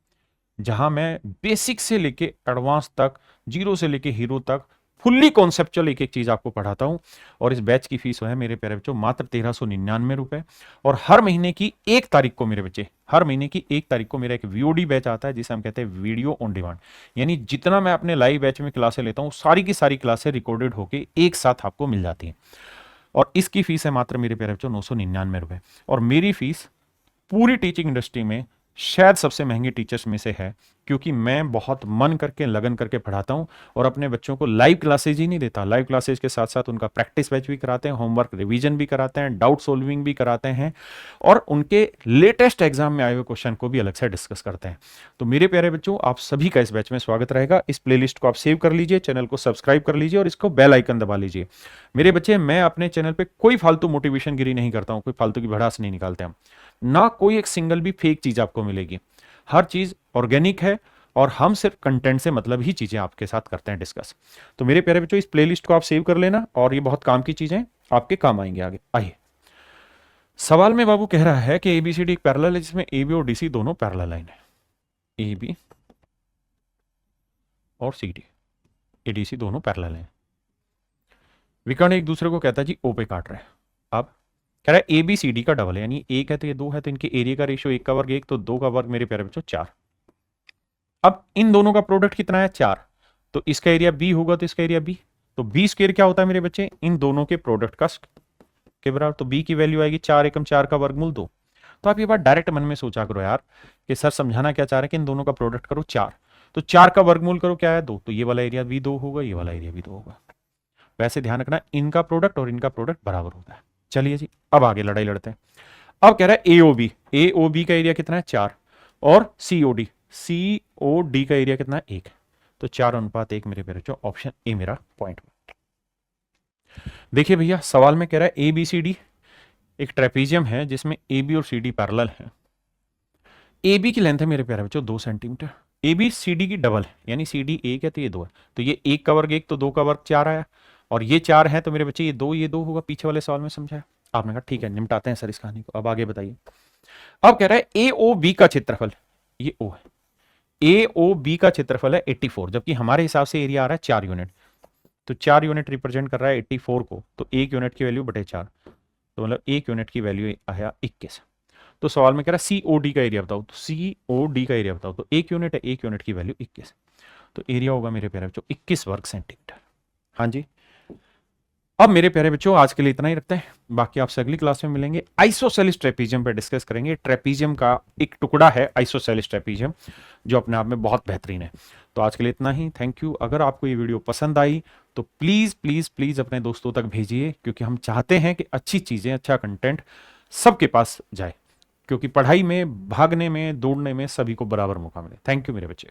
जहां मैं बेसिक से लेके एडवांस तक, जीरो से लेके हीरो तक फुल्ली कॉन्सेप्चुअल एक एक चीज आपको पढ़ाता हूं। और इस बैच की फीस है मेरे प्यारे बच्चों मात्र 1399 रुपए। और हर महीने की 1 तारीख को मेरे बच्चे, हर महीने की 1 तारीख को मेरा एक वीओडी बैच आता है, जिसे हम कहते हैं वीडियो ऑन डिमांड। यानी जितना मैं अपने लाइव बैच में क्लासें लेता हूं, सारी की सारी क्लासें रिकॉर्डेड होकर एक साथ आपको मिल जाती हैं। और इसकी फीस है मात्र मेरे प्यारे बच्चों 999 रुपए। और मेरी फीस पूरी टीचिंग इंडस्ट्री में शायद सबसे महंगी टीचर्स में से है, क्योंकि मैं बहुत मन करके लगन करके पढ़ाता हूं और अपने बच्चों को लाइव क्लासेज ही नहीं देता, लाइव क्लासेज के साथ साथ उनका प्रैक्टिस बैच भी कराते हैं, होमवर्क रिवीजन भी कराते हैं, डाउट सॉल्विंग भी कराते हैं और उनके लेटेस्ट एग्जाम में आए हुए क्वेश्चन को भी अलग से डिस्कस करते हैं। तो मेरे प्यारे बच्चों, आप सभी का इस बैच में स्वागत रहेगा। इस प्लेलिस्ट को आप सेव कर लीजिए, चैनल को सब्सक्राइब कर लीजिए और इसको बेल आइकन दबा लीजिए। मेरे बच्चे, मैं अपने चैनल पर कोई फालतू मोटिवेशन गिरी नहीं करता हूं, कोई फालतू की भड़ास नहीं निकालते हम, ना कोई एक सिंगल भी फेक चीज आपको मिलेगी। हर चीज ऑर्गेनिक है और हम सिर्फ कंटेंट से मतलब ही चीजें आपके साथ करते हैं डिस्कस। तो मेरे प्यारे बच्चों, इस प्लेलिस्ट को आप सेव कर लेना और ये बहुत काम की चीजें आपके काम आएंगे आगे। आइए, सवाल में बाबू कह रहा है कि एबीसीडी एक पैरेलल है जिसमें एबी और डीसी दोनों पैरेलल लाइन है। एबी और सीडी, एडीसी दोनों पैरेलल हैं। विकर्ण एक दूसरे को कहता है जी ओ पे काट रहे हैं। अब कह रहा है ए बी सी डी का डबल है, यानी एक है तो ये 2 है, तो इनके एरिया का रेशियो 1 का वर्ग 1, तो 2 का वर्ग मेरे प्यारे बच्चों 4। अब इन दोनों का प्रोडक्ट कितना है? 4। तो इसका एरिया बी होगा तो इसका एरिया बी, तो बी स्क्वायर क्या होता है मेरे बच्चे? इन दोनों के प्रोडक्ट का के बराबर। तो बी की वैल्यू आएगी 4 एकम 4 का वर्गमूल 2। तो आप ये बात डायरेक्ट मन में सोचा करो यार कि सर समझाना क्या चाह रहे हैं कि इन दोनों का प्रोडक्ट करो 4, तो 4 का वर्गमूल करो क्या है? 2, तो ये वाला एरिया भी 2 होगा, ये वाला एरिया भी 2 होगा। वैसे ध्यान रखना इनका प्रोडक्ट और इनका प्रोडक्ट बराबर होता है। चलिए जी, अब आगे लड़ाई लड़ते हैं। अब कह रहा है एओबी, एओबी का एरिया कितना है? 4। और सीओडी, सीओडी का एरिया कितना है? 1। तो 4:1 मेरे प्यारे बच्चों, ऑप्शन ए मेरा पॉइंट। देखिए भैया, सवाल में कह रहा है एबीसीडी एक ट्रेपीजियम है जिसमें एबी और सीडी पैरेलल है। एबी की लेंथ है मेरे प्यारे बच्चों 2 सेंटीमीटर, एबी सीडी की डबल है, यानी सीडी 1 है तो ये 2 है, तो ये 1 का वर्ग 1, तो 2 का वर्ग 4 आया। और ये 4 है तो मेरे बच्चे ये 2 होगा, पीछे वाले सवाल में समझाया। आपने कहा ठीक है, निपटाते हैं सर इस कहानी को। अब आगे बताइए। अब कह रहा है ए ओ बी का क्षेत्रफल, ये ओ है, ए ओ बी का क्षेत्रफल है 84, जबकि हमारे हिसाब से एरिया आ रहा है 4 यूनिट, तो 4 यूनिट रिप्रेजेंट कर रहा है 84 को, तो 1 यूनिट की वैल्यू बटे 4, तो मतलब 1 यूनिट की वैल्यू आया 21। तो सवाल में कह रहा है सीओडी का एरिया बताओ, तो सीओडी का एरिया बताओ, तो 1 यूनिट है, 1 यूनिट की वैल्यू 21, तो एरिया होगा मेरे प्यारे बच्चों 21 वर्ग सेंटीमीटर। हाँ जी, अब मेरे प्यारे बच्चों आज के लिए इतना ही रखते हैं, बाकी आपसे अगली क्लास में मिलेंगे। आइसोसेलिस ट्रेपीजियम पे डिस्कस करेंगे। ट्रेपीजियम का एक टुकड़ा है आइसोसेलिस ट्रेपीजियम, जो अपने आप में बहुत बेहतरीन है। तो आज के लिए इतना ही, थैंक यू। अगर आपको ये वीडियो पसंद आई तो प्लीज प्लीज प्लीज अपने दोस्तों तक भेजिए, क्योंकि हम चाहते हैं कि अच्छी चीजें, अच्छा कंटेंट सबके पास जाए, क्योंकि पढ़ाई में, भागने में, दौड़ने में सभी को बराबर मौका मिले। थैंक यू मेरे बच्चे।